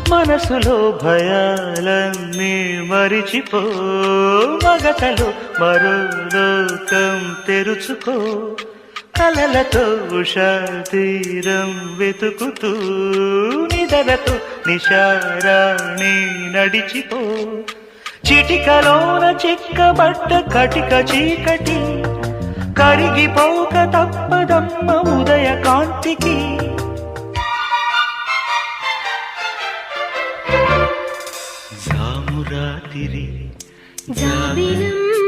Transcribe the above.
మనసులో భయాలన్నీ మరిచిపో, మగతలో మరో లోకం తెరుచుకో, కలలతో ఉషా తీరం వెతుకుతూ నిదలతో నిశారాణి నడిచిపో. చిటికలోన చిక్కబట్ట కటిక చీకటి కరిగిపోక తప్పదమ్మ ఉదయ కాంతికి. జామురాతిరి జాబిలమ్మ